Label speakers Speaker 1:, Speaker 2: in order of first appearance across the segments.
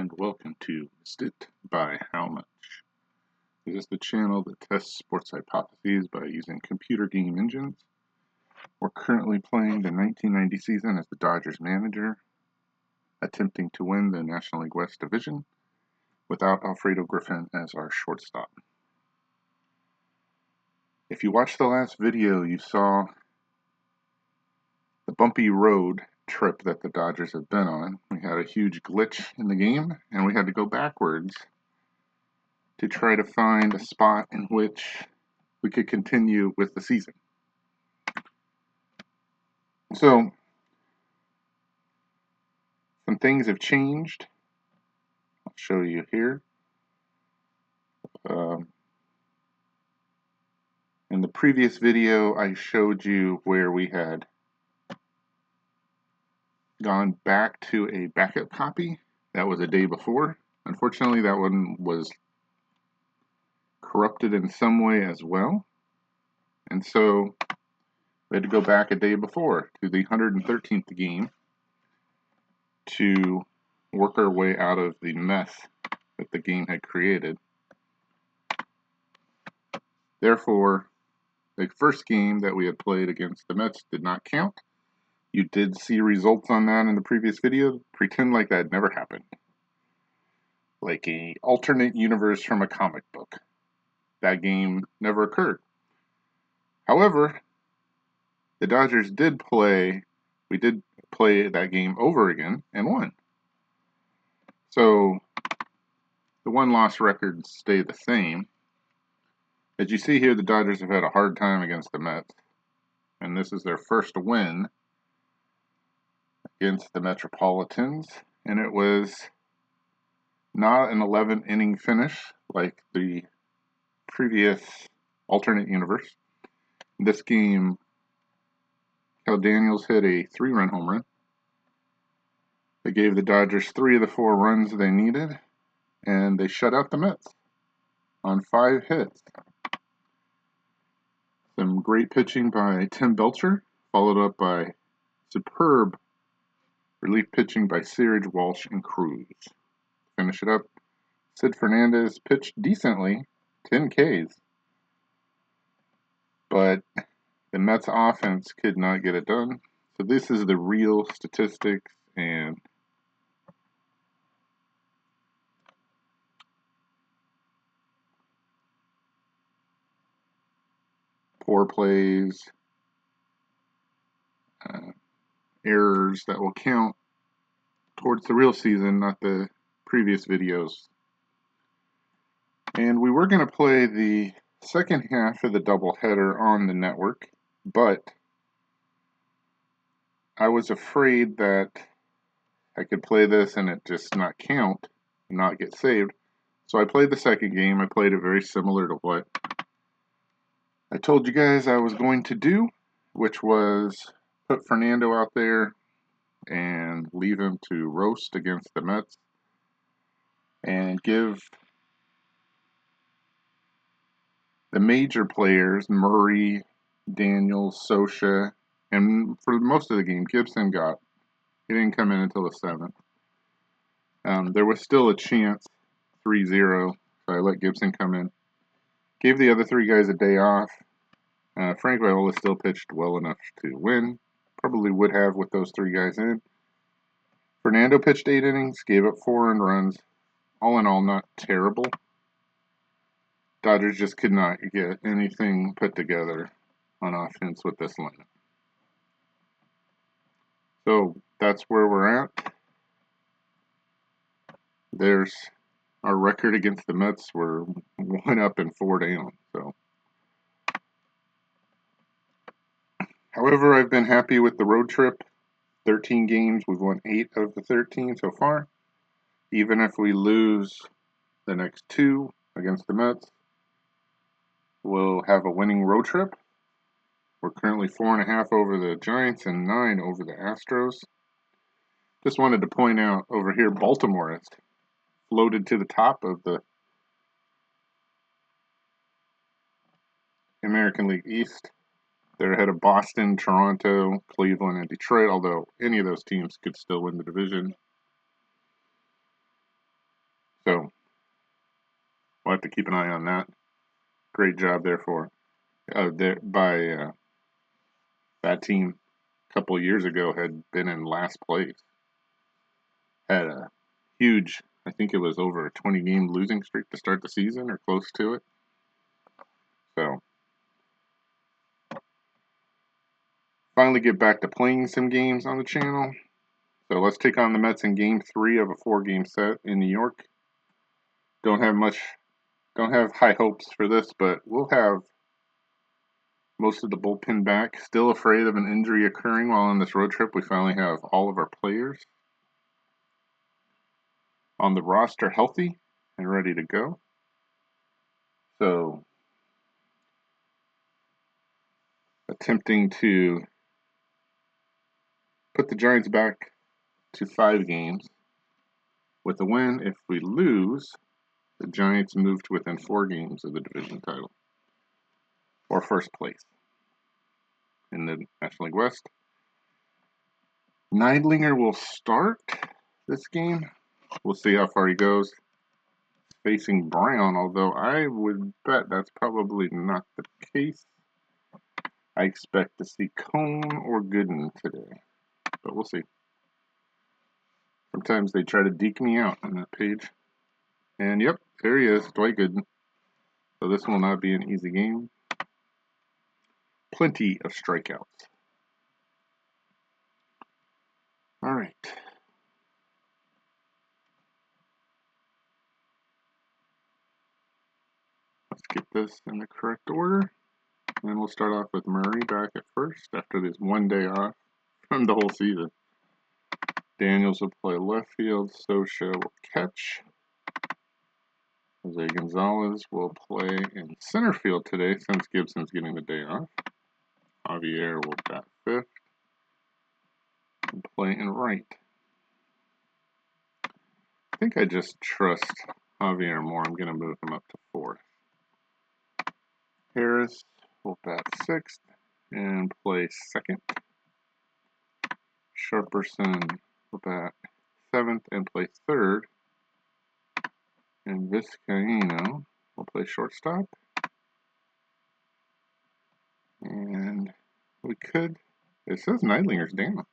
Speaker 1: and welcome to Missed It by How Much. This is the channel that tests sports hypotheses by using computer game engines. We're currently playing the 1990 season as the Dodgers manager, attempting to win the National League West Division without Alfredo Griffin as our shortstop. If you watched the last video, you saw the bumpy road trip that the Dodgers have been on. We had a huge glitch in the game, and we had to go backwards to try to find a spot in which we could continue with the season. So, some things have changed. I'll show you here. In the previous video, I showed you where we had gone back to a backup copy. That was a day before. Unfortunately, that one was corrupted in some way as well. And so we had to go back a day before to the 113th game to work our way out of the mess that the game had created. Therefore, the first game that we had played against the Mets did not count. You did see results on that in the previous video. Pretend like that never happened. Like an alternate universe from a comic book. That game never occurred. However, the Dodgers did play that game over again and won. So the win-loss records stay the same. As you see here, the Dodgers have had a hard time against the Mets, and this is their first win against the Metropolitans, and it was not an 11-inning finish like the previous alternate universe. In this game, Cal Daniels hit a 3-run home run. They gave the Dodgers 3 of the 4 runs they needed, and they shut out the Mets on 5 hits. Some great pitching by Tim Belcher, followed up by superb relief pitching by Searage, Walsh, and Cruz. Finish it up, Sid Fernandez pitched decently, 10 Ks, but the Mets offense could not get it done. So this is the real statistics and poor plays, errors that will count towards the real season, not the previous videos. And we were going to play the second half of the doubleheader on the network, but I was afraid that I could play this and it just not count, not get saved. So I played the second game. I played it very similar to what I told you guys I was going to do, which was put Fernando out there and leave him to roast against the Mets and give the major players, Murray, Daniels, Scioscia, and for most of the game, Gibson he didn't come in until the 7th. There was still a chance, 3-0, so I let Gibson come in. Gave the other 3 guys a day off. Frank Viola still pitched well enough to win. Probably would have with those 3 guys in. Fernando pitched 8 innings, gave up 4 earned runs. All in all, not terrible. Dodgers just could not get anything put together on offense with this lineup. So that's where we're at. There's our record against the Mets. We're 1 up and 4 down. So, however, I've been happy with the road trip. 13 games, we've won 8 of the 13 so far. Even if we lose the next 2 against the Mets, we'll have a winning road trip. We're currently 4.5 over the Giants and 9 over the Astros. Just wanted to point out over here, Baltimore has floated to the top of the American League East. They're ahead of Boston, Toronto, Cleveland, and Detroit, although any of those teams could still win the division. we'll have to keep an eye on that. Great job there by that team. A couple of years ago had been in last place. Had a huge, I think it was over a 20-game losing streak to start the season or close to it. So finally get back to playing some games on the channel. So let's take on the Mets in Game 3 of a 4-game set in New York. Don't have high hopes for this, but we'll have most of the bullpen back. Still afraid of an injury occurring while on this road trip. We finally have all of our players on the roster healthy and ready to go. So attempting to put the Giants back to 5 games with a win. If we lose, the Giants move to within 4 games of the division title or first place in the National League West. Neidlinger will start this game. We'll see how far he goes. Facing Brown, although I would bet that's probably not the case. I expect to see Cone or Gooden today, but we'll see. Sometimes they try to deke me out on that page. And yep, there he is, Dwight Gooden. So this will not be an easy game. Plenty of strikeouts. All right. Let's get this in the correct order. And we'll start off with Murray back at first after this 1 day off from the whole season. Daniels will play left field. Scioscia will catch. Jose Gonzalez will play in center field today since Gibson's getting the day off. Javier will bat fifth and play in right. I think I just trust Javier more. I'm going to move him up to fourth. Harris will bat sixth and play second. Sharperson will bat seventh and play third. And Vizcaino will play shortstop. And we could, it says Neidlinger's down.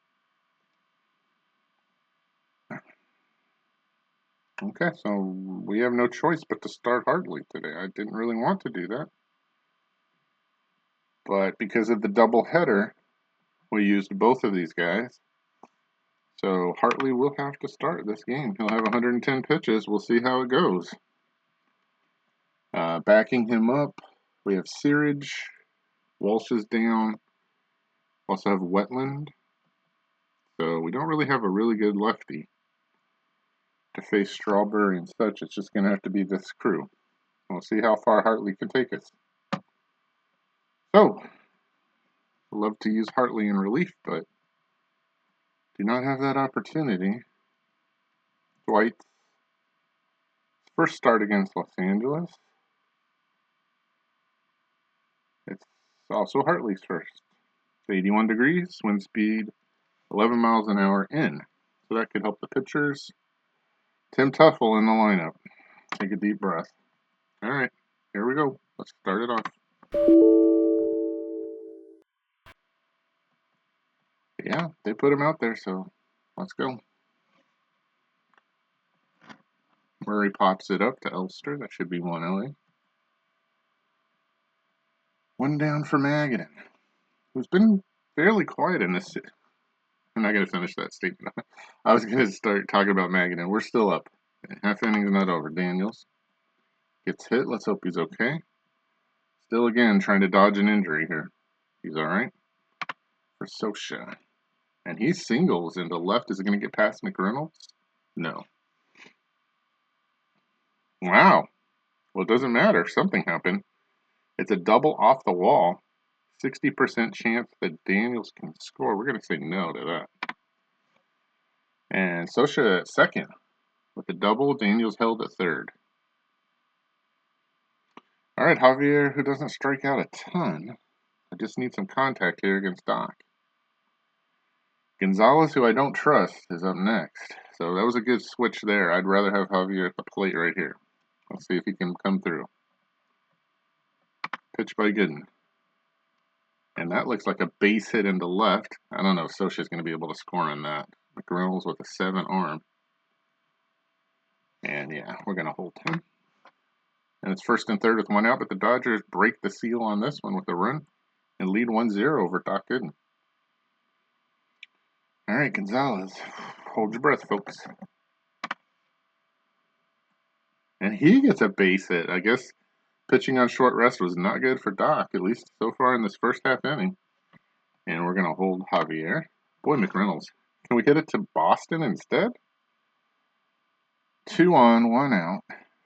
Speaker 1: Okay, so we have no choice but to start Hartley today. I didn't really want to do that. But because of the doubleheader, we used both of these guys. So Hartley will have to start this game. He'll have 110 pitches. We'll see how it goes. Backing him up, we have Searage. Walsh is down. Also have Wetland. So we don't really have a really good lefty to face Strawberry and such. It's just going to have to be this crew. We'll see how far Hartley can take us. So, I'd love to use Hartley in relief, but do not have that opportunity. Dwight's first start against Los Angeles. It's also Hartley's first. It's 81 degrees, wind speed 11 miles an hour in. So that could help the pitchers. Tim Tuffle in the lineup. Take a deep breath. All right, here we go. Let's start it off. Yeah, they put him out there, so let's go. Murray pops it up to Elster. That should be 1 LA. 1 down for Magadan, who's been fairly quiet in this. I'm not going to finish that statement. I was going to start talking about Magadan. We're still up. Half inning's not over. Daniels gets hit. Let's hope he's okay. Still again trying to dodge an injury here. He's all right. For Scioscia. And he singles into left. Is it going to get past McReynolds? No. Wow. Well, it doesn't matter. Something happened. It's a double off the wall. 60% chance that Daniels can score. We're going to say no to that. And Scioscia at second. With the double, Daniels held at third. All right, Javier, who doesn't strike out a ton. I just need some contact here against Doc. Gonzalez, who I don't trust, is up next. So that was a good switch there. I'd rather have Javier at the plate right here. Let's see if he can come through. Pitch by Gooden. And that looks like a base hit into left. I don't know if Scioscia's going to be able to score on that. McReynolds with a 7 arm. And yeah, we're going to hold him. And it's first and third with 1 out, but the Dodgers break the seal on this one with a run and lead 1-0 over Doc Gooden. All right, Gonzalez. Hold your breath, folks. And he gets a base hit. I guess pitching on short rest was not good for Doc, at least so far in this first half inning. And we're going to hold Javier. Boy, McReynolds. Can we hit it to Boston instead? 2 on, 1 out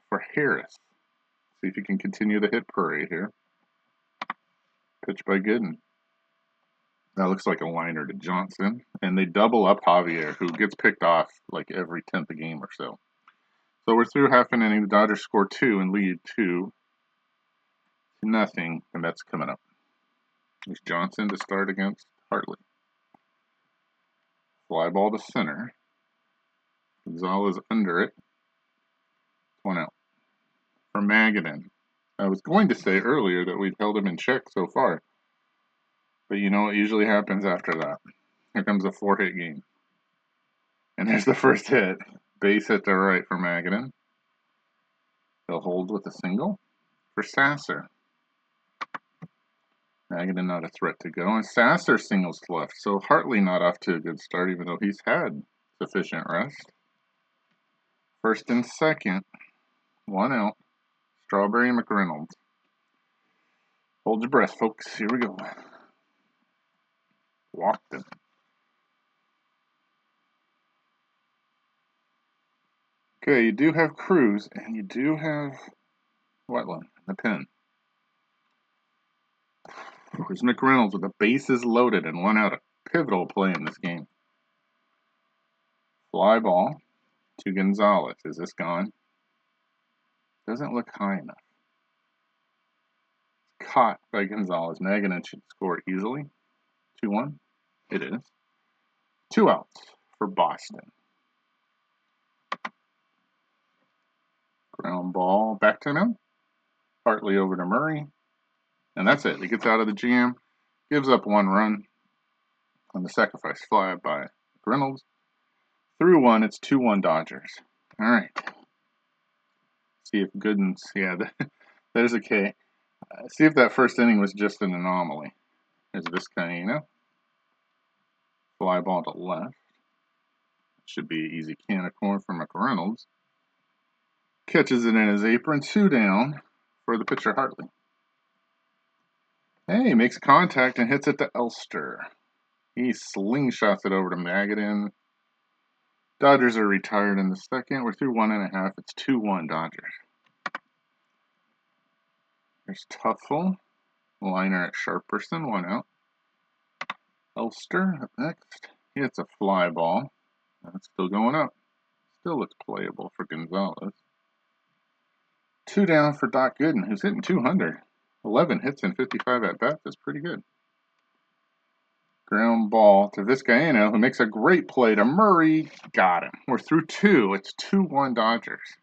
Speaker 1: for Harris. See if he can continue the hit parade here. Pitch by Gooden. That looks like a liner to Johnson. And they double up Javier, who gets picked off like every 10th a game or so. So we're through half an inning. The Dodgers score 2 and lead 2-0. And that's coming up. There's Johnson to start against Hartley. Fly ball to center. Gonzalez under it. 1 out. For Magadan. I was going to say earlier that we'd held him in check so far. But you know what usually happens after that? Here comes a 4-hit game. And there's the first hit. Base hit to right for Magadan. He'll hold with a single for Sasser. Magadan not a threat to go. And Sasser singles to left. So Hartley not off to a good start, even though he's had sufficient rest. First and second. 1 out. Strawberry and McReynolds. Hold your breath, folks. Here we go. Walked him. Okay, you do have Cruz, and you do have Wetland in the pen. Here's McReynolds with the bases loaded and 1 out. A pivotal play in this game. Fly ball to Gonzalez. Is this gone? Doesn't look high enough. It's caught by Gonzalez. Magadan should score easily. 2-1. It is. 2 outs for Boston. Ground ball back to him. Hartley over to Murray. And that's it. He gets out of the jam. Gives up 1 run on the sacrifice fly by Reynolds. Through 1, it's 2-1 Dodgers. All right. See if Gooden's, yeah, there's a K. See if that first inning was just an anomaly. There's Vizcaino. Fly ball to left. Should be an easy can of corn for McReynolds. Catches it in his apron. 2 down for the pitcher Hartley. Hey, makes contact and hits it to Elster. He slingshots it over to Magadan. Dodgers are retired in the second. We're through 1.5. It's 2-1 Dodgers. There's Tuffle. Liner at Sharperson. 1 out. Elster up next. He hits a fly ball. That's still going up. Still looks playable for Gonzalez. 2 down for Doc Gooden, who's hitting 200. 11 hits and 55 at-bats. That's pretty good. Ground ball to Vizcaino, who makes a great play to Murray. Got him. We're through 2. It's 2-1 Dodgers.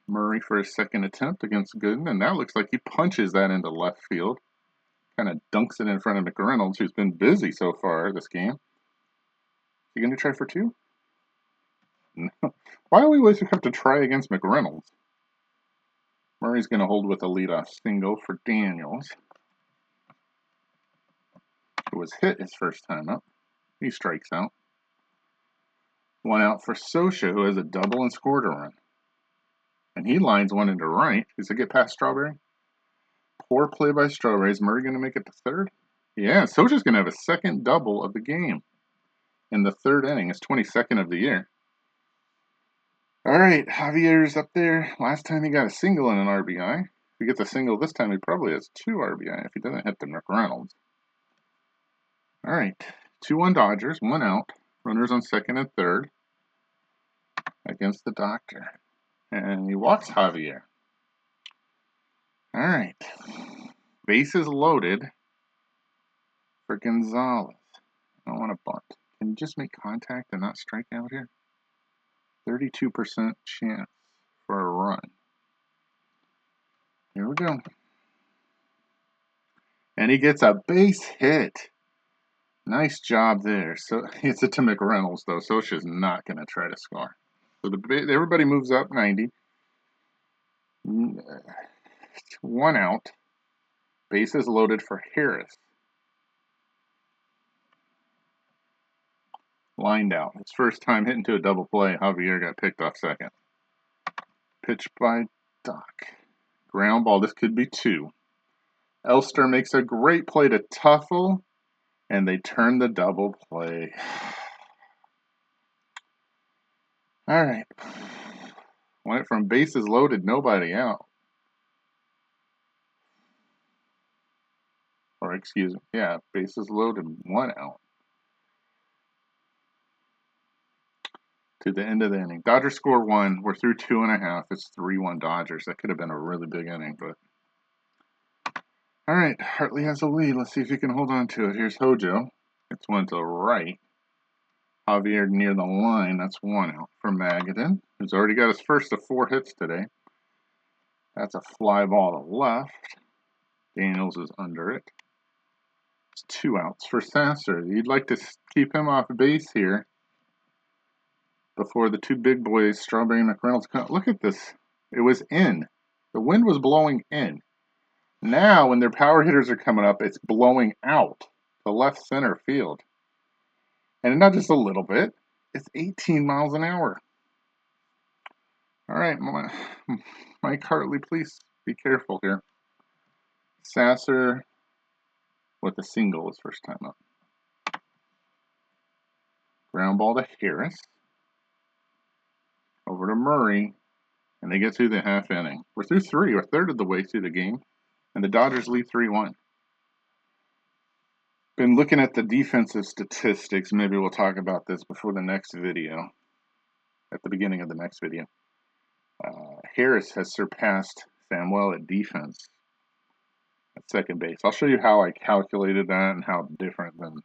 Speaker 1: Murray for his second attempt against Gooden, and that looks like he punches that into left field. Kind of dunks it in front of McReynolds, who's been busy so far this game. Is he going to try for 2? No. Why do we always have to try against McReynolds? Murray's going to hold with a leadoff single for Daniels, who was hit his first time up. He strikes out. 1 out for Scioscia, who has a double and scored a run. And he lines one into right. Does it get past Strawberry? Poor play by Strawberry. Is Murray going to make it to third? Yeah, Scioscia's going to have a second double of the game in the third inning. His 22nd of the year. All right, Javier's up there. Last time he got a single and an RBI. If he gets a single this time, he probably has 2 RBI if he doesn't hit the McReynolds. All right, 2-1 Dodgers, 1 out. Runners on second and third against the Doctor. And he walks Javier. All right, bases loaded for Gonzalez. I don't want to bunt. Can you just make contact and not strike out here? 32% chance for a run. Here we go. And he gets a base hit. Nice job there. So it's it to McReynolds, though. Scioscia's not going to try to score. So everybody moves up 90. 1 out. Bases loaded for Harris. Lined out. His first time hitting to a double play. Javier got picked off second. Pitch by Doc. Ground ball. This could be 2. Elster makes a great play to Tuffle, and they turn the double play. All right. Went from bases loaded, nobody out. Or excuse me, yeah, bases loaded, 1 out. To the end of the inning. Dodgers score 1. We're through 2.5. It's 3-1 Dodgers. That could have been a really big inning, but. All right, Hartley has a lead. Let's see if he can hold on to it. Here's Hojo. It's one to the right. Javier near the line. That's 1 out for Magadan, who's already got his first of 4 hits today. That's a fly ball to left. Daniels is under it. It's 2 outs for Sasser. You'd like to keep him off base here before the 2 big boys, Strawberry and McReynolds, come. Look at this. It was in. The wind was blowing in. Now, when their power hitters are coming up, it's blowing out to left center field. And not just a little bit. It's 18 miles an hour. All right, Mike Hartley, please be careful here. Sasser with a single his first time up. Ground ball to Harris. Over to Murray. And they get through the half inning. We're through 3. We're a third of the way through the game. And the Dodgers lead 3-1. Been looking at the defensive statistics. Maybe we'll talk about this before the next video. At the beginning of the next video. Harris has surpassed Samuel at defense at second base. I'll show you how I calculated that and how different than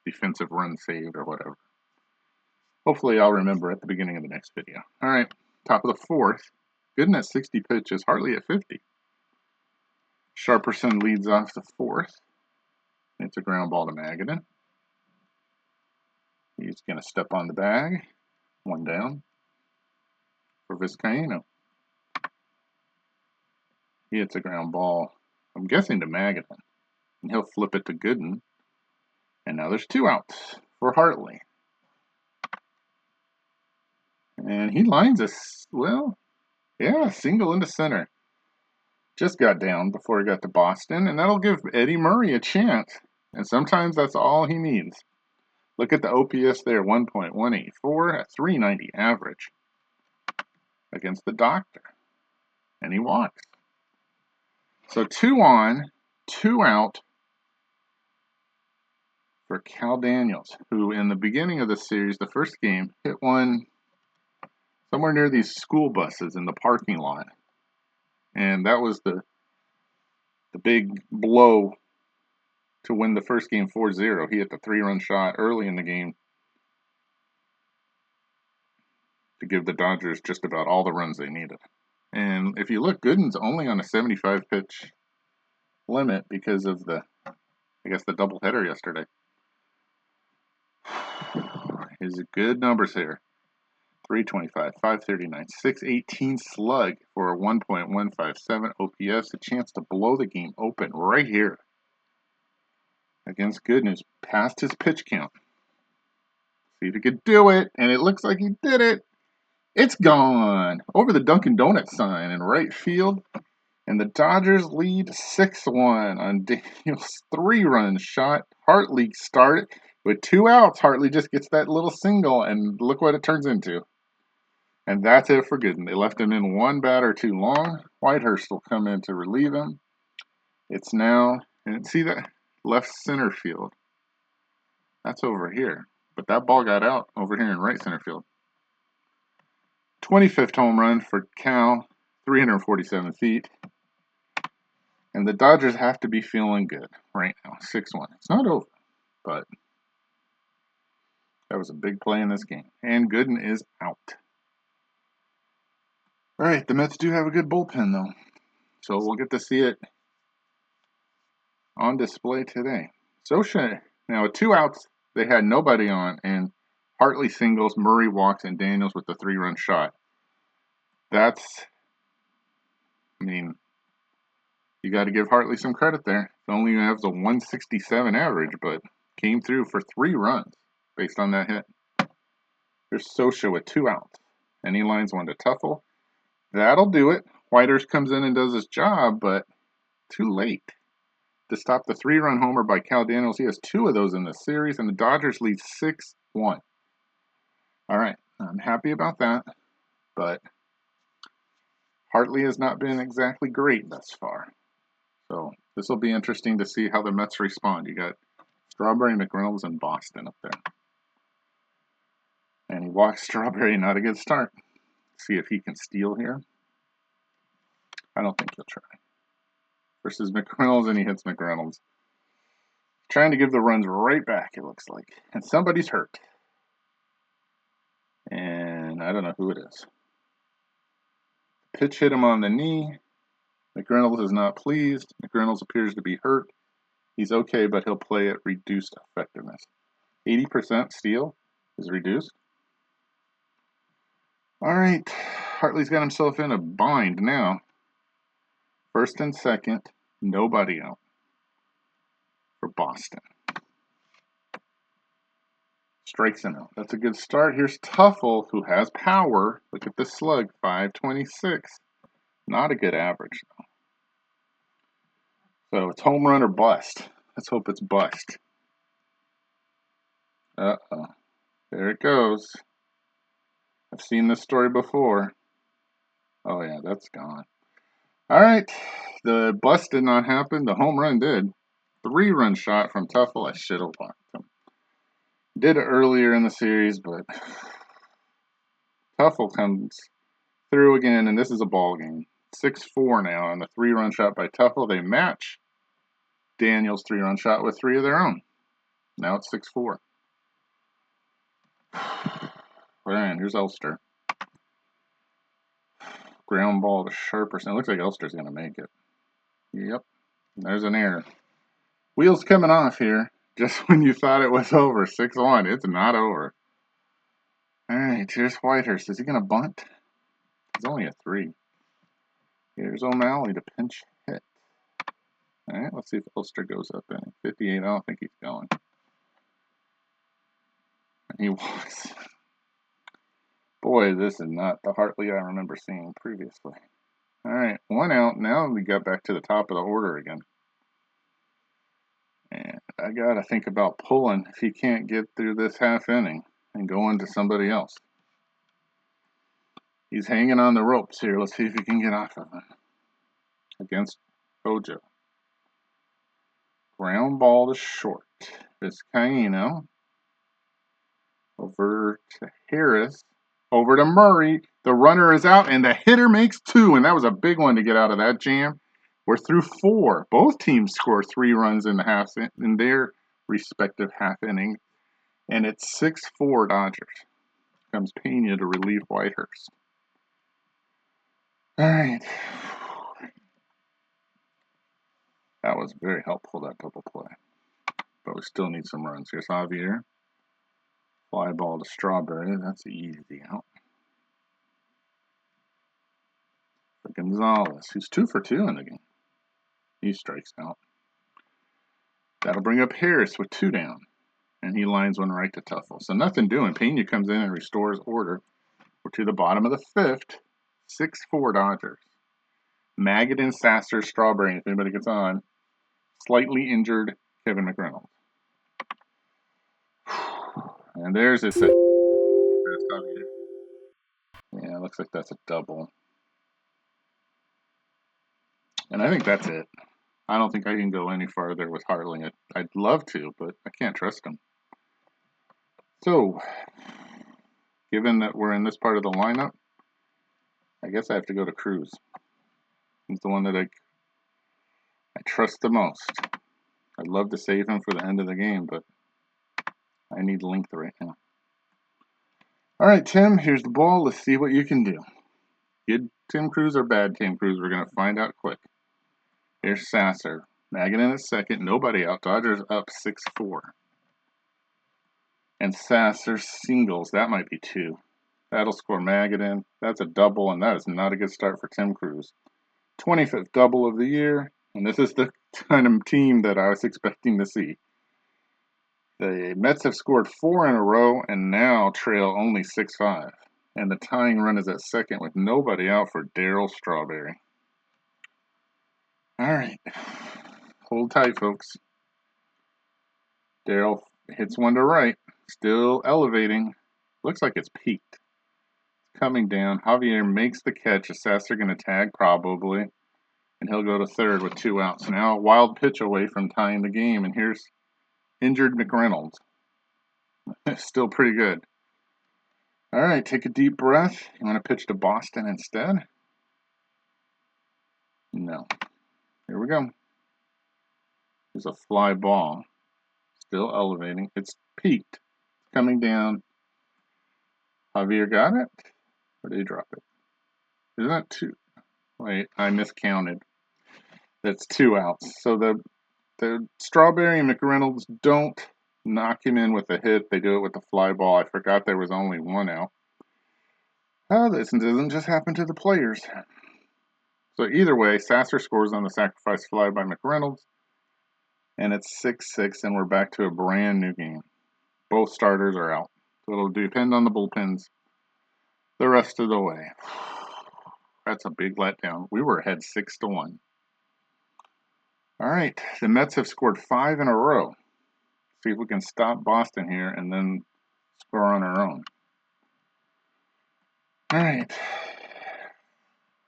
Speaker 1: defensive run saved or whatever. Hopefully I'll remember at the beginning of the next video. All right, top of the 4th. Gooden at 60 pitches, Hartley at 50. Sharperson leads off the 4th. It's a ground ball to Magadan. He's going to step on the bag. 1 down for Vizcaino. He hits a ground ball, I'm guessing to Magadan. And he'll flip it to Gooden. And now there's 2 outs for Hartley. And he lines us, well, yeah, single into center. Just got down before he got to Boston, and that'll give Eddie Murray a chance. And sometimes that's all he needs. Look at the OPS there, 1.184 at 390 average against the Doctor. And he walks. So 2 on, 2 out for Cal Daniels, who in the beginning of the series, the first game, hit one somewhere near these school buses in the parking lot. And that was the big blow to win the first game 4-0. He hit the 3-run shot early in the game to give the Dodgers just about all the runs they needed. And if you look, Gooden's only on a 75-pitch limit because of the doubleheader yesterday. His good numbers here. 325, 539, 618 slug for a 1.157 OPS. A chance to blow the game open right here against Gooden, who's past his pitch count. See if he could do it, and it looks like he did it. It's gone over the Dunkin' Donuts sign in right field, and the Dodgers lead 6-1 on Daniels' 3-run shot. Hartley started with 2 outs. Hartley just gets that little single, and look what it turns into. And that's it for Gooden. They left him in 1 batter too long. Whitehurst will come in to relieve him. It's now, and see that left center field. That's over here. But that ball got out over here in right center field. 25th home run for Cal, 347 feet. And the Dodgers have to be feeling good right now, 6-1. It's not over, but that was a big play in this game. And Gooden is out. All right, the Mets do have a good bullpen, though. So we'll get to see it on display today. Socha, now with 2 outs, they had nobody on, and Hartley singles, Murray walks, and Daniels with the 3-run shot. That's, I mean, you got to give Hartley some credit there. He only has a 167 average, but came through for 3 runs based on that hit. Here's Socha with 2 outs, and he lines one to Tuffle. That'll do it. Whitehurst comes in and does his job, but too late to stop the 3-run homer by Cal Daniels. He has 2 of those in the series, and the Dodgers lead 6-1. All right, I'm happy about that, but Hartley has not been exactly great thus far. So this will be interesting to see how the Mets respond. You got Strawberry, McReynolds, and Boston up there. And he walks Strawberry, not a good start. See if he can steal here. I don't think he'll try. Versus McReynolds, and he hits McReynolds. Trying to give the runs right back, it looks like. And somebody's hurt. And I don't know who it is. Pitch hit him on the knee. McReynolds is not pleased. McReynolds appears to be hurt. He's okay, but he'll play at reduced effectiveness. 80% steal is reduced. All right, Hartley's got himself in a bind now. First and second, nobody out for Boston. Strikes him out. That's a good start. Here's Tuffle, who has power. Look at the slug, 526. Not a good average, though. So it's home run or bust. Let's hope it's bust. Uh-oh. There it goes. I've seen this story before. Oh, yeah, that's gone. All right. The bust did not happen. The home run did. 3-run shot from Tuffle. I should have blocked him. Did it earlier in the series, but Tuffle comes through again, and this is a ball game. 6-4 now, and the 3-run shot by Tuffle. They match Daniels' 3-run shot with 3 of their own. Now it's 6-4. Ryan, here's Elster. Ground ball to Sharperson. It looks like Elster's going to make it. Yep. There's an error. Wheels coming off here. Just when you thought it was over. 6-1. It's not over. All right, here's Whitehurst. Is he going to bunt? It's only a 3. Here's O'Malley to pinch hit. All right, let's see if Elster goes up in 58. I don't think he's going. And he walks. Boy, this is not the Hartley I remember seeing previously. All right, 1 out. Now we got back to the top of the order again. And I got to think about pulling if he can't get through this half inning and going to somebody else. He's hanging on the ropes here. Let's see if he can get off of him. Against Hojo. Ground ball to short. Vizcaino. Over to Harris. Over to Murray. The runner is out, and the hitter makes 2. And that was a big one to get out of that jam. We're through 4. Both teams score 3 runs in their respective half innings. And it's 6-4 Dodgers. Comes Pena to relieve Whitehurst. All right. That was very helpful, that double play. But we still need some runs. Here's Javier. Fly ball to Strawberry. That's easy out. For Gonzalez, who's 2 for 2 in the game. He strikes out. That'll bring up Harris with 2 down. And he lines one right to Tuffle. So nothing doing. Pena comes in and restores order. We're to the bottom of the 5th. 6-4 Dodgers. Magadan, Sasser, Strawberry, if anybody gets on. Slightly injured Kevin McReynolds. And there's his set. Yeah, looks like that's a double. And I think that's it. I don't think I can go any farther with Hartley. I'd love to, but I can't trust him. So, given that we're in this part of the lineup, I guess I have to go to Cruz. He's the one that I trust the most. I'd love to save him for the end of the game, but I need length right now. All right, Tim, here's the ball. Let's see what you can do. Good Tim Crews or bad Tim Crews? We're going to find out quick. Here's Sasser. Magadan at second. Nobody out. Dodgers up 6-4. And Sasser singles. That might be 2. That'll score Magadan. That's a double, and that is not a good start for Tim Crews. 25th double of the year, and this is the kind of team that I was expecting to see. The Mets have scored 4 in a row and now trail only 6-5. And the tying run is at second with nobody out for Darryl Strawberry. All right. Hold tight, folks. Darryl hits one to right. Still elevating. Looks like it's peaked. Coming down. Javier makes the catch. Sasser going to tag probably. And he'll go to third with 2 outs. Now a wild pitch away from tying the game. And here's injured McReynolds. Still pretty good. All right, take a deep breath. You want to pitch to Boston instead? No. Here we go. There's a fly ball. Still elevating. It's peaked. Coming down. Javier got it? Or did he drop it? Isn't that 2? Wait, I miscounted. That's 2 outs. So the Strawberry and McReynolds don't knock him in with a hit. They do it with the fly ball. I forgot there was only 1 out. Oh, this doesn't just happen to the players. So either way, Sasser scores on the sacrifice fly by McReynolds. And it's 6-6, and we're back to a brand new game. Both starters are out. So it'll depend on the bullpens the rest of the way. That's a big letdown. We were ahead 6-1. All right, the Mets have scored 5 in a row. See if we can stop Boston here and then score on our own. All right.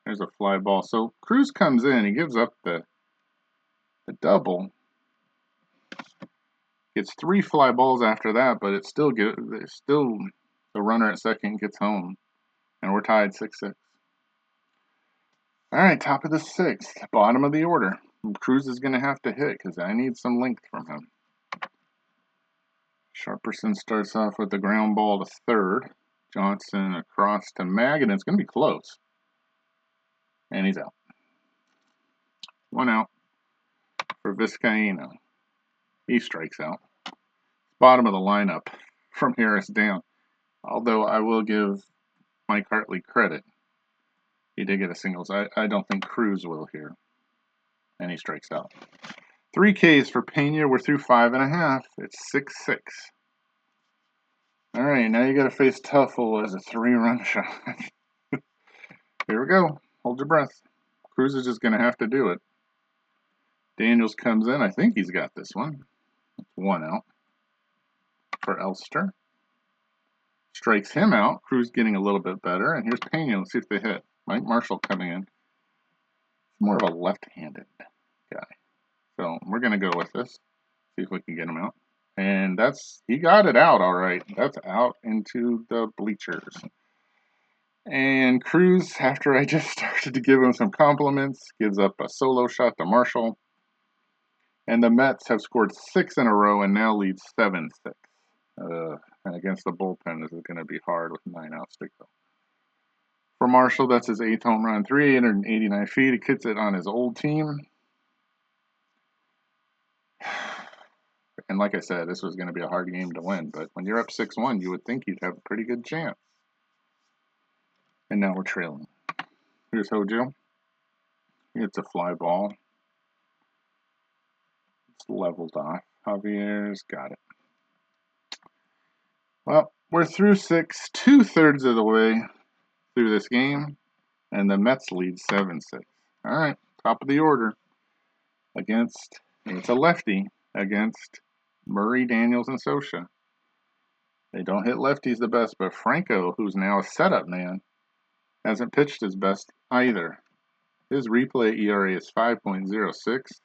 Speaker 1: There's a fly ball. So Crews comes in. He gives up the double. Gets 3 fly balls after that, but it's still the runner at second gets home. And we're tied 6-6. All right, top of the 6th, bottom of the order. Crews is going to have to hit because I need some length from him. Sharperson starts off with the ground ball to third. Johnson across to Magadan. It's going to be close. And he's out. 1 out for Vizcaino. He strikes out. Bottom of the lineup from Harris down. Although I will give Mike Hartley credit. He did get a singles. I don't think Crews will here. And he strikes out. 3 Ks for Pena. We're through 5.5. It's 6-6. All right, now you got to face Tuffle as a 3-run shot. Here we go. Hold your breath. Crews is just going to have to do it. Daniels comes in. I think he's got this one. It's 1 out for Elster. Strikes him out. Crews getting a little bit better. And here's Pena. Let's see if they hit. Mike Marshall coming in. More of a left-handed guy. So we're going to go with this. See if we can get him out. And he got it out all right. That's out into the bleachers. And Crews, after I just started to give him some compliments, gives up a solo shot to Marshall. And the Mets have scored 6 in a row and now lead 7-6. And against the bullpen, this is going to be hard with 9 outs to go. For Marshall, that's his 8th home run, 389 feet. He gets it on his old team. And like I said, this was going to be a hard game to win. But when you're up 6-1, you would think you'd have a pretty good chance. And now we're trailing. Here's Hojo. It's a fly ball. It's leveled off. Javier's got it. Well, we're through 6, 2/3 of the way through this game. And the Mets lead 7-6. All right, top of the order. It's a lefty against Murray, Daniels, and Scioscia. They don't hit lefties the best, but Franco, who's now a setup man, hasn't pitched his best either. His replay ERA is 5.06,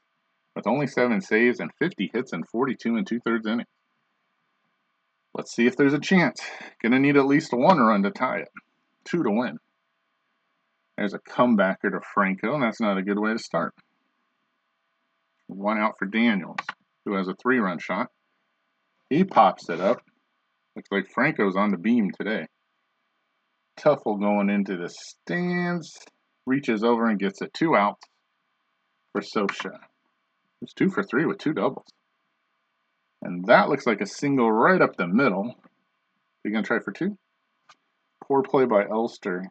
Speaker 1: with only 7 saves and 50 hits in 42 2/3 innings. Let's see if there's a chance. Gonna need at least 1 run to tie it. 2 to win. There's a comebacker to Franco, and that's not a good way to start. 1 out for Daniels, who has a 3-run shot. He pops it up. Looks like Franco's on the beam today. Tuffle going into the stands. Reaches over and gets it 2 outs for Scioscia. It's 2 for 3 with 2 doubles. And that looks like a single right up the middle. You gonna try for 2? Poor play by Elster.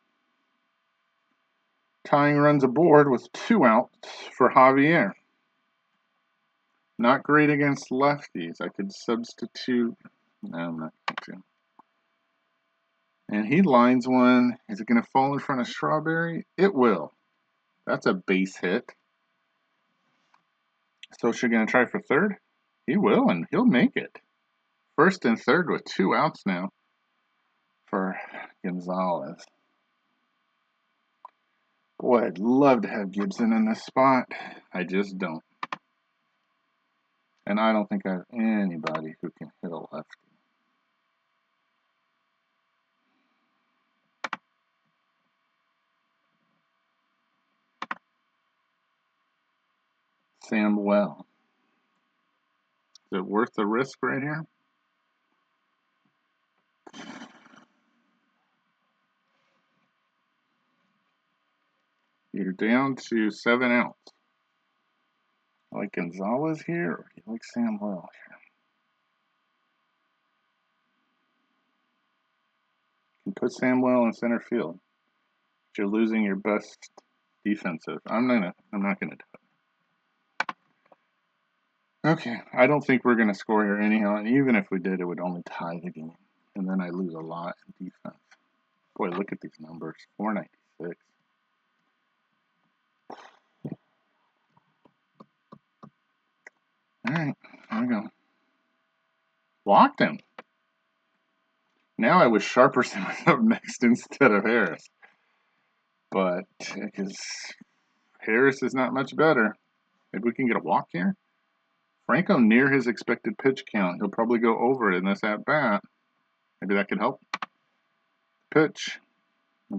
Speaker 1: Tying runs aboard with 2 outs for Javier. Not great against lefties. I could substitute. No, I'm not going to. And he lines one. Is it going to fall in front of Strawberry? It will. That's a base hit. Scioscia going to try for third? He will, and he'll make it. First and third with 2 outs now for Gonzalez. Boy, I'd love to have Gibson in this spot. I just don't. And I don't think I have anybody who can hit a lefty. Samuel. Is it worth the risk right here? You're down to 7 outs. I like Gonzalez here, or do you like Samuel here? You can put Samuel in center field. But you're losing your best defensive. I'm not gonna do it. Okay, I don't think we're gonna score here anyhow, and even if we did, it would only tie the game. And then I lose a lot in defense. Boy, look at these numbers. 496. Alright, here we go. Walked him. Now I wish Sharperson was up next instead of Harris. But, because Harris is not much better. Maybe we can get a walk here? Franco near his expected pitch count. He'll probably go over it in this at-bat. Maybe that could help. Pitch.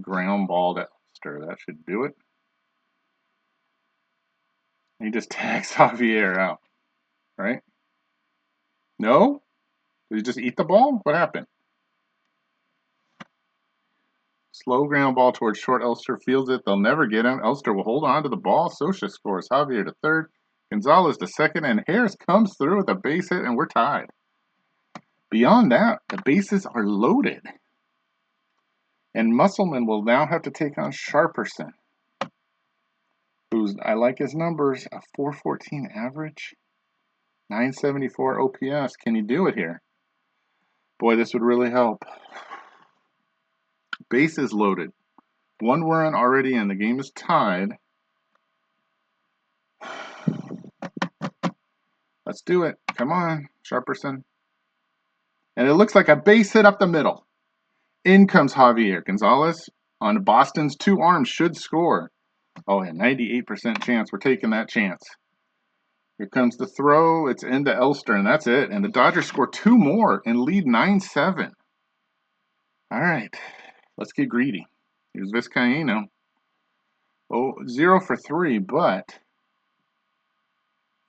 Speaker 1: Ground ball to Elster. That should do it. He just tags Javier out. Right? No? Did he just eat the ball? What happened? Slow ground ball towards short. Elster fields it. They'll never get him. Elster will hold on to the ball. Scioscia scores. Javier to third. Gonzalez to second. And Harris comes through with a base hit, and we're tied. Beyond that, the bases are loaded. And Musselman will now have to take on Sharperson, who's, I like his numbers, a 414 average, 974 OPS. Can he do it here? Boy, this would really help. Bases loaded. 1 run already in. The game is tied. Let's do it. Come on, Sharperson. And it looks like a base hit up the middle. In comes Javier. Gonzalez on Boston's 2 arms should score. Oh, a 98% chance. We're taking that chance. Here comes the throw. It's into Elster, and that's it. And the Dodgers score 2 more and lead 9-7. All right. Let's get greedy. Here's Vizcaino. Oh, 0 for 3, but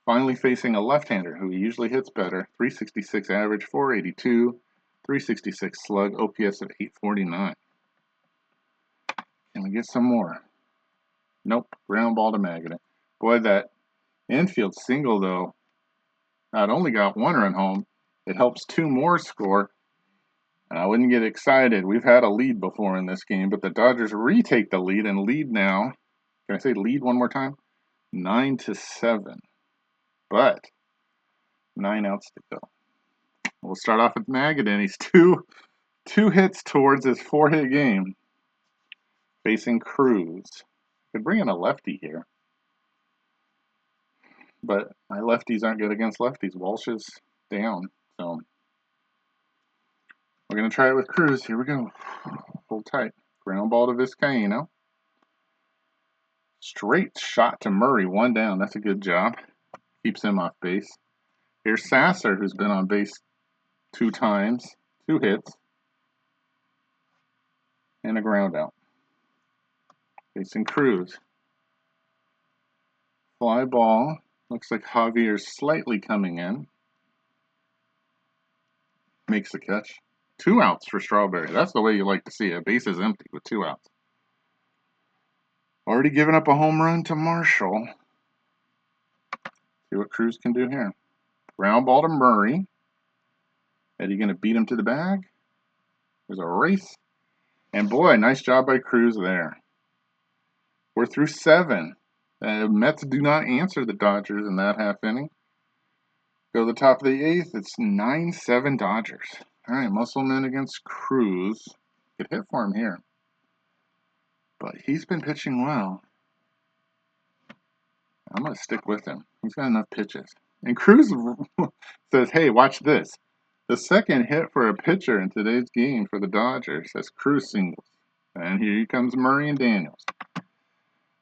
Speaker 1: finally facing a left-hander who usually hits better. 366 average, 482, 366 slug, OPS of 849. Can we get some more? Nope. Ground ball to Magadan. Boy, that infield single, though, not only got 1 run home, it helps 2 more score. And I wouldn't get excited. We've had a lead before in this game, but the Dodgers retake the lead and lead now. Can I say lead one more time? 9-7. But 9 outs to go. We'll start off with Magadan. He's two hits towards his 4-hit game. Facing Cruz. Could bring in a lefty here. But my lefties aren't good against lefties. Walsh is down. So we're going to try it with Cruz. Here we go. Hold tight. Ground ball to Vizcaino. Straight shot to Murray. 1 down. That's a good job. Keeps him off base. Here's Sasser, who's been on base 2 times. 2 hits. And a ground out. Facing Cruz. Fly ball. Looks like Javier's slightly coming in. Makes the catch. 2 outs for Strawberry. That's the way you like to see it. Base is empty with 2 outs. Already given up a home run to Marshall. See what Cruz can do here. Ground ball to Murray. Eddie going to beat him to the bag. There's a race. And boy, nice job by Cruz there. We're through 7. Mets do not answer the Dodgers in that half inning. Go to the top of the 8th. It's 9-7 Dodgers. All right, Musselman against Cruz. Good hit for him here. But he's been pitching well. I'm going to stick with him. He's got enough pitches. And Cruz says, hey, watch this. The second hit for a pitcher in today's game for the Dodgers says Cruz singles. And here comes Murray and Daniels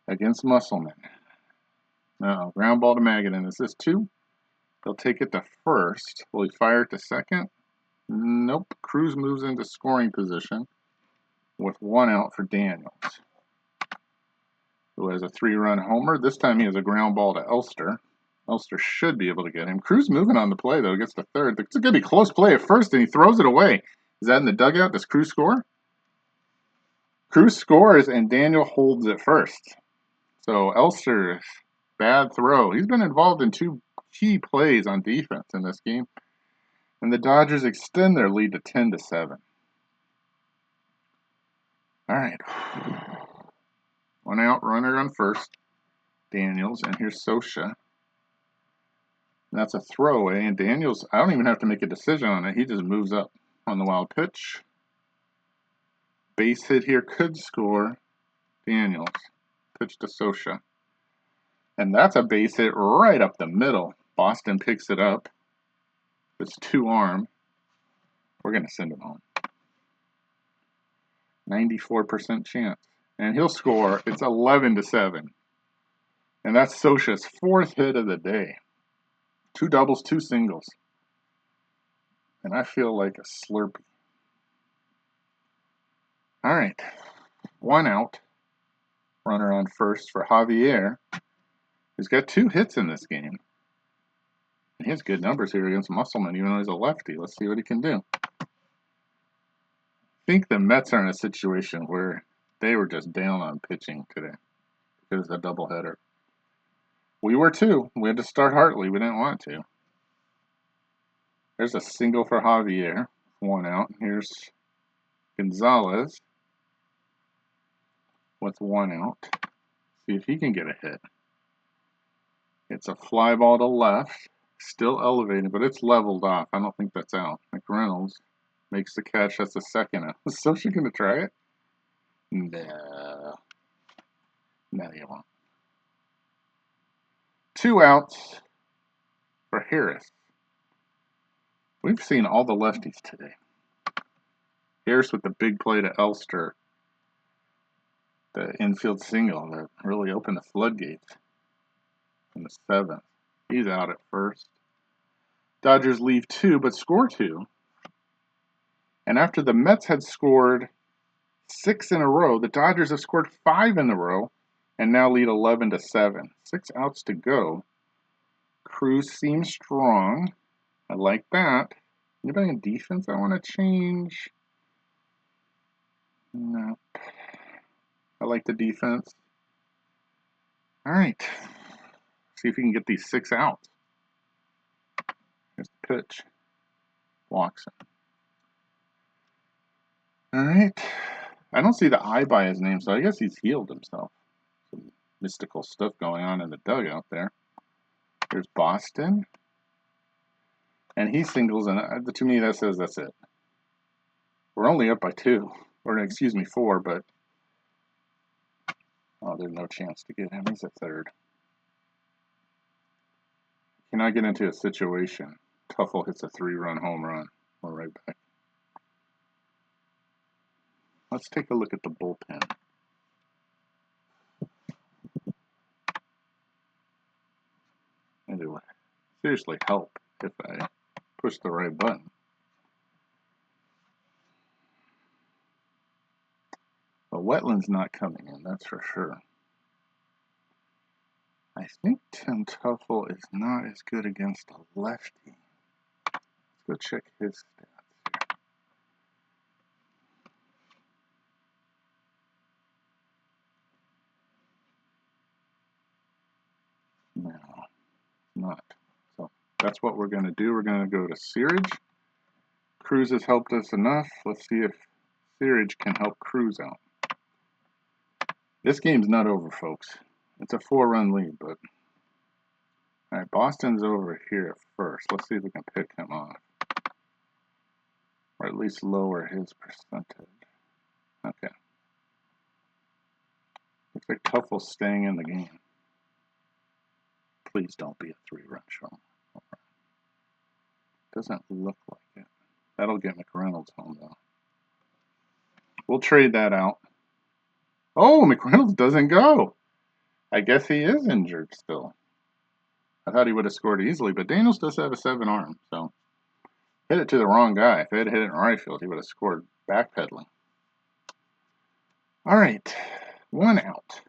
Speaker 1: against Musselman. Now, ground ball to Magadan. Is this 2? They'll take it to first. Will he fire it to second? Nope. Cruz moves into scoring position with 1 out for Daniels, who has a 3-run homer. This time he has a ground ball to Elster. Elster should be able to get him. Cruz moving on the play, though. Gets to third. It's going to be close play at first, and he throws it away. Is that in the dugout? Does Cruz score? Cruz scores, and Daniel holds it first. So Elster, bad throw. He's been involved in 2 key plays on defense in this game. And the Dodgers extend their lead to 10-7. All right. 1 out, runner on first. Daniels, and here's Scioscia. And that's a throwaway, and Daniels, I don't even have to make a decision on it. He just moves up on the wild pitch. Base hit here could score. Daniels. Pitch to Scioscia. And that's a base hit right up the middle. Boston picks it up. It's 2-arm. We're going to send him home. 94% chance. And he'll score. It's 11-7. And that's Scioscia's 4th hit of the day. 2 doubles, 2 singles. And I feel like a Slurpee. All right. 1 out. Runner on first for Javier. He's got 2 hits in this game. And he has good numbers here against Musselman, even though he's a lefty. Let's see what he can do. I think the Mets are in a situation where they were just down on pitching today because of the doubleheader. We were too. We had to start Hartley. We didn't want to. There's a single for Javier. 1 out. Here's Gonzalez with 1 out. See if he can get a hit. It's a fly ball to left. Still elevated, but it's leveled off. I don't think that's out. McReynolds makes the catch. That's the 2nd out. Is Scioscia going to try it? No. No, you won't. 2 outs for Harris. We've seen all the lefties today. Harris with the big play to Elster. The infield single that really opened the floodgates in the 7th. He's out at first. Dodgers leave 2, but score 2. And after the Mets had scored 6 in a row, the Dodgers have scored 5 in a row and now lead 11-7. 6 outs to go. Cruz seems strong. I like that. Anybody in defense I want to change? No. I like the defense. All right. See if we can get these 6 outs. Here's the pitch. Walks him. All right. I don't see the I by his name, so I guess he's healed himself. Some mystical stuff going on in the dugout there. There's Boston. And he singles, and to me that says that's it. We're only up by 2. Or, excuse me, 4, but... Oh, there's no chance to get him. He's at 3rd. Can I get into a situation? Tuffle hits a 3-run home run. We're right back. Let's take a look at the bullpen. And it would seriously help if I push the right button. But Wetland's not coming in, that's for sure. I think Tim Tuffle is not as good against a lefty. Let's go check his stats here. not. So that's what we're going to do. We're going to go to Searage. Cruz has helped us enough. Let's see if Searage can help Cruz out. This game's not over, folks. It's a 4-run lead, but... Alright, Boston's over here first. Let's see if we can pick him off. Or at least lower his percentage. Okay. Looks like Tuffle's staying in the game. Please don't be a 3-run show. Doesn't look like it. That'll get McReynolds home, though. We'll trade that out. Oh, McReynolds doesn't go. I guess he is injured still. I thought he would have scored easily, but Daniels does have a 7 arm, so hit it to the wrong guy. If he had hit it in right field, he would have scored backpedaling. All right, 1 out.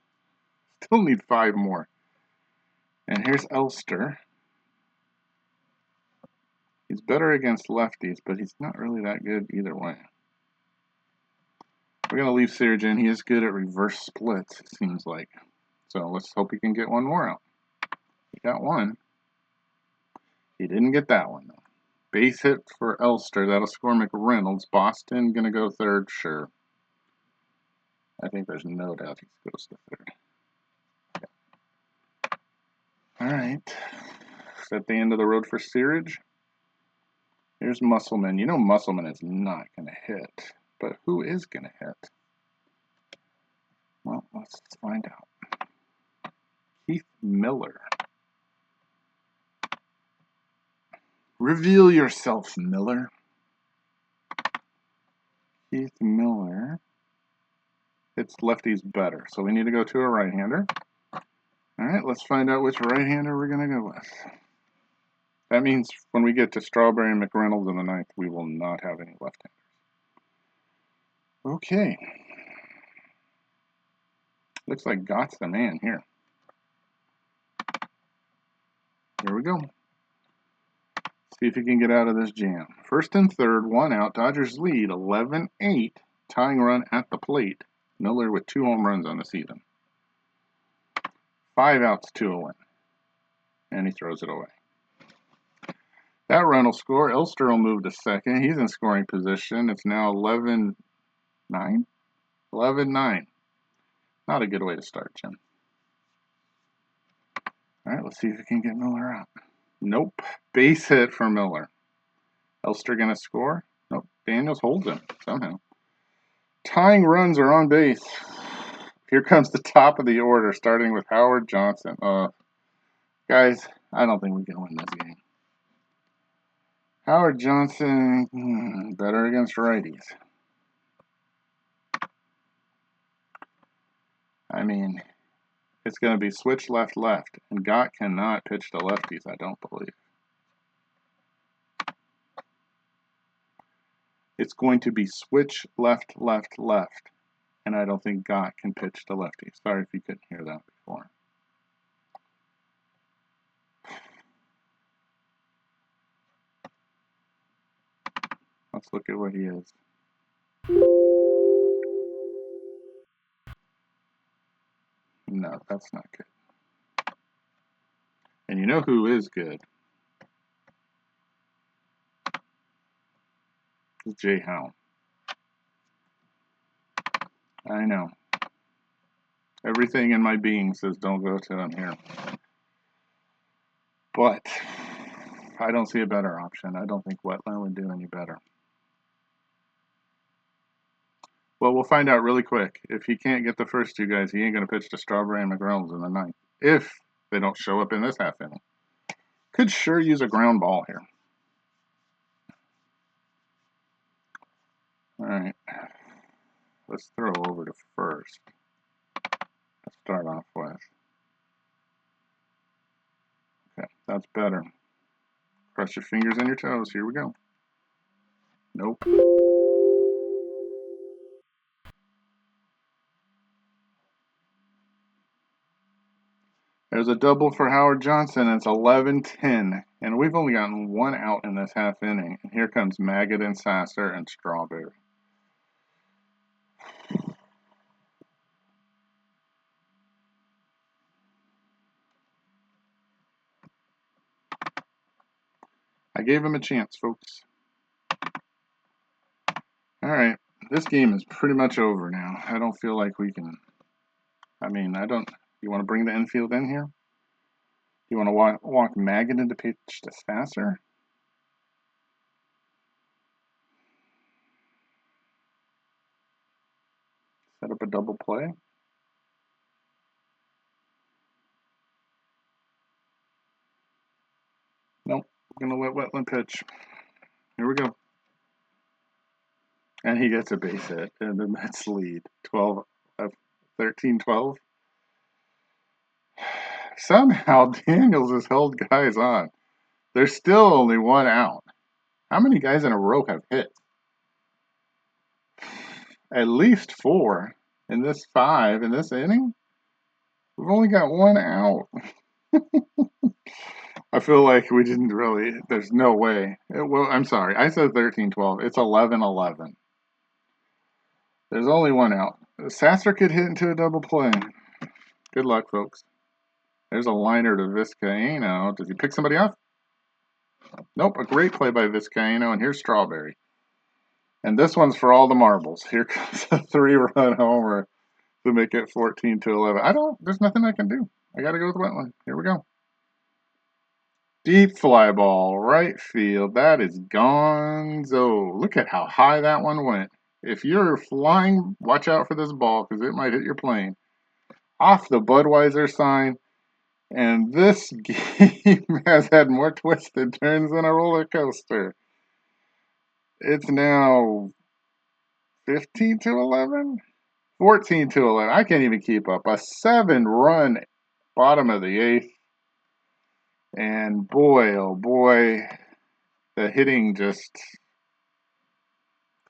Speaker 1: Still need 5 more. And here's Elster. He's better against lefties, but he's not really that good either way. We're going to leave Searage in. He is good at reverse splits, it seems like. So let's hope he can get 1 more out. He got 1. He didn't get that one, though. Base hit for Elster. That'll score McReynolds. Boston going to go 3rd? Sure. I think there's no doubt he goes to 3rd. Okay. All right. Is that the end of the road for Searage? Here's Musselman. You know Musselman is not going to hit. But who is going to hit? Well, let's find out. Keith Miller. Reveal yourself, Miller. Keith Miller hits lefties better, so we need to go to a right-hander. All right, let's find out which right-hander we're going to go with. That means when we get to Strawberry and McReynolds in the 9th, we will not have any left-handers. Okay. Looks like Gott's the man here. Here we go. See if he can get out of this jam. 1st and 3rd, 1 out. Dodgers lead 11-8. Tying run at the plate. Miller with 2 home runs on the season. 5 outs, 2 a win. And he throws it away. That run will score. Elster will move to 2nd. He's in scoring position. It's now 11-9. 11-9. Not a good way to start, Jim. All right, let's see if we can get Miller out. Nope. Base hit for Miller. Elster going to score? Nope. Daniels holds him somehow. Tying runs are on base. Here comes the top of the order, starting with Howard Johnson. Guys, I don't think we can win this game. Howard Johnson, better against righties. I mean, it's going to be switch left-left, and Gott cannot pitch to lefties, I don't believe. It's going to be switch left-left-left, and I don't think Gott can pitch to lefties. Sorry if you couldn't hear that before. Let's look at what he is. No, that's not good. And you know who is good? It's Jay Howe. I know. Everything in my being says don't go to him here. But I don't see a better option. I don't think Wetland would do any better. Well, we'll find out really quick. If he can't get the first 2 guys, he ain't going to pitch to Strawberry and McReynolds in the 9th. If they don't show up in this half inning. Could sure use a ground ball here. All right. Let's throw over to first. Let's start off with. Okay, that's better. Cross your fingers and your toes. Here we go. Nope. There's a double for Howard Johnson. It's 11-10. And we've only gotten 1 out in this half inning. And here comes Maggot and Sasser and Strawberry. gave him a chance, folks. All right. This game is pretty much over now. I don't feel like we can... I mean, I don't... You want to bring the infield in here? You want to walk Magadan to pitch to Stasser? Set up a double play? Nope. I'm going to let Wetland pitch. Here we go. And he gets a base hit, and the Mets lead 13-12. Somehow Daniels has held guys on. There's still only one out. How many guys in a row have hit? At least 4 in this 5 in this inning. We've only got 1 out. I feel like we didn't really. There's no way. Well, I'm sorry. I said 13-12. It's 11-11. There's only 1 out. Sasser could hit into a double play. Good luck, folks. There's a liner to Vizcaino. Does he pick somebody off? Nope. A great play by Vizcaino, and here's Strawberry. And this one's for all the marbles. Here comes a 3-run homer to make it 14-11. There's nothing I can do. I got to go with Wetland. Here we go. Deep fly ball, right field. That is gonzo. Look at how high that one went. If you're flying, watch out for this ball because it might hit your plane. Off the Budweiser sign. And this game has had more twists and turns than a roller coaster. It's now 15-11? 14-11. I can't even keep up. A 7-run bottom of the 8th. And boy, oh boy, the hitting just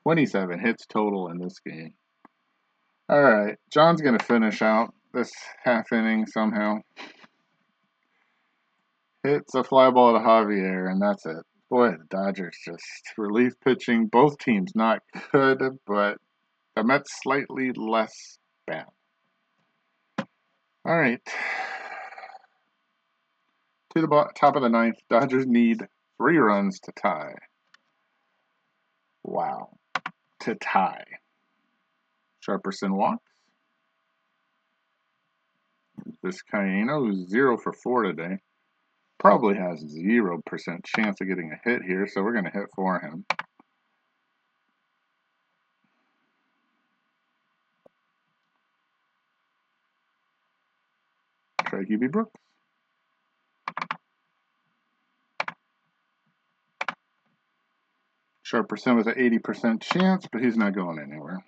Speaker 1: 27 hits total in this game. All right, John's going to finish out this half inning somehow. Hits a fly ball to Javier, and that's it. Boy, the Dodgers just relief pitching. Both teams not good, but the Mets slightly less bad. All right. To the top of the 9th, Dodgers need 3 runs to tie. Wow. To tie. Sharperson walks. Vizcaino, who's 0 for 4 today, probably has 0% chance of getting a hit here, so we're going to hit for him. Try Hubie Brooks. Sharperson with an 80% chance, but he's not going anywhere.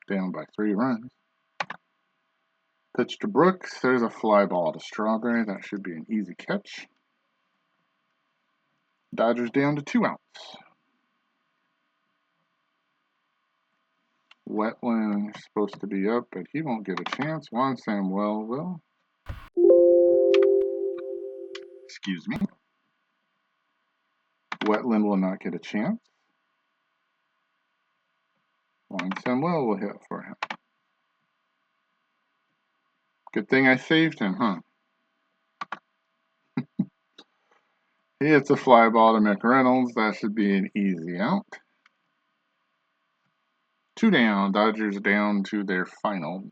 Speaker 1: Down by 3 runs. Pitch to Brooks. There's a fly ball to Strawberry. That should be an easy catch. Dodgers down to 2 outs. Wetland supposed to be up, but he won't get a chance. Juan Samuel will. Excuse me. Wetland will not get a chance. Juan Samuel will hit for him. Good thing I saved him, huh? He hits a fly ball to McReynolds. That should be an easy out. 2 down. Dodgers down to their final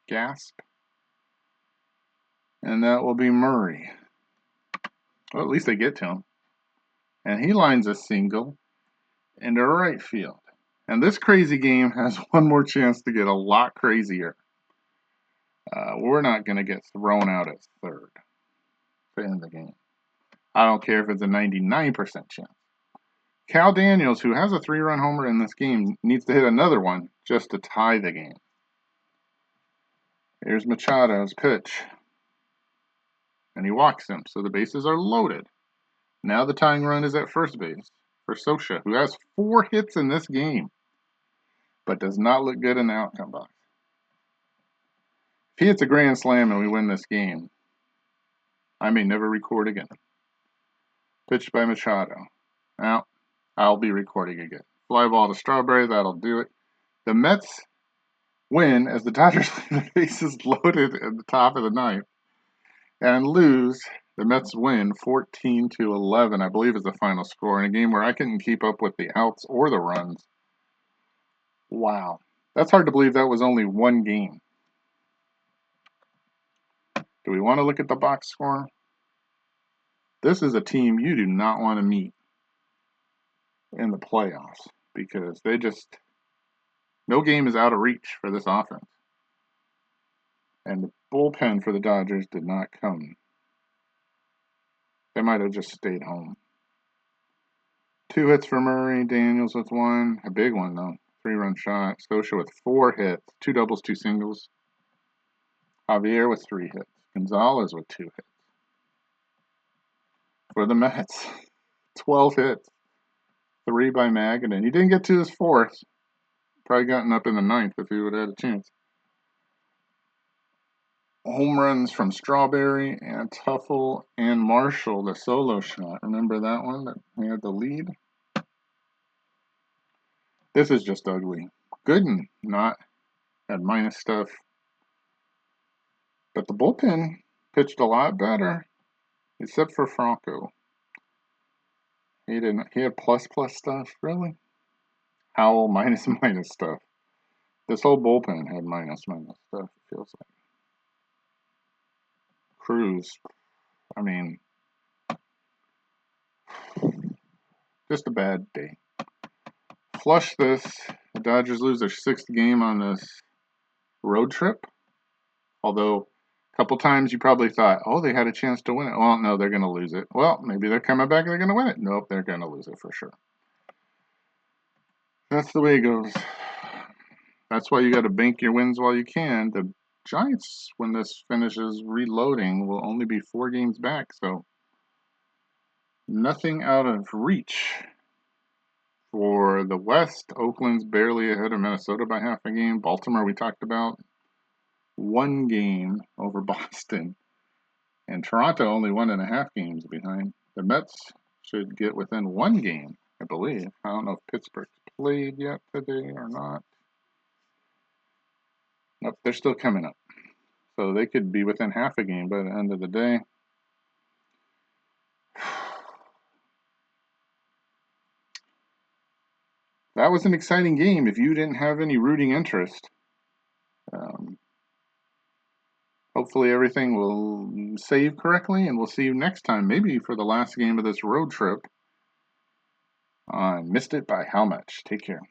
Speaker 1: gasp. And that will be Murray. Well, at least they get to him. And he lines a single into right field. And this crazy game has one more chance to get a lot crazier. We're not going to get thrown out at 3rd to end the game. I don't care if it's a 99% chance. Cal Daniels, who has a 3-run homer in this game, needs to hit another one just to tie the game. Here's Machado's pitch. And he walks him, so the bases are loaded. Now the tying run is at first base for Scioscia, who has 4 hits in this game, but does not look good in the outcome box. If he hits a grand slam and we win this game, I may never record again. Pitched by Machado. Now, I'll be recording again. Fly ball to Strawberry, that'll do it. The Mets win as the Dodgers leave the bases loaded at the top of the 9th and lose The Mets win 14-11, I believe is the final score, in a game where I couldn't keep up with the outs or the runs. Wow. That's hard to believe that was only one game. Do we want to look at the box score? This is a team you do not want to meet in the playoffs because no game is out of reach for this offense. And the bullpen for the Dodgers did not come. They might have just stayed home. 2 hits for Murray, Daniels with 1, a big one though, 3-run shot. Scioscia with 4 hits, 2 doubles, 2 singles. Javier with 3 hits. Gonzalez with 2 hits. For the Mets, 12 hits, 3 by Magadan. He didn't get to his 4th. Probably gotten up in the 9th if he would have had a chance. Home runs from Strawberry and Tuffle and Marshall, the solo shot. Remember that one that he had the lead? This is just ugly. Gooden not had minus stuff. But the bullpen pitched a lot better, except for Franco. He had plus stuff, really? Howell minus stuff. This whole bullpen had minus stuff, it feels like. Cruz, I mean, just a bad day. Flush this. The Dodgers lose their 6th game on this road trip. Although, a couple times you probably thought, oh, they had a chance to win it. Well, no, they're going to lose it. Well, maybe they're coming back and they're going to win it. Nope, they're going to lose it for sure. That's the way it goes. That's why you got to bank your wins while you can. The Giants, when this finishes reloading, will only be 4 games back, so nothing out of reach. For the West, Oakland's barely ahead of Minnesota by half a game. Baltimore, we talked about, 1 game over Boston. And Toronto only 1.5 games behind. The Mets should get within 1 game, I believe. I don't know if Pittsburgh's played yet today or not. Nope, they're still coming up. So they could be within half a game by the end of the day. That was an exciting game if you didn't have any rooting interest. Hopefully everything will save correctly, and we'll see you next time, maybe for the last game of this road trip on Missed It by How Much. Take care.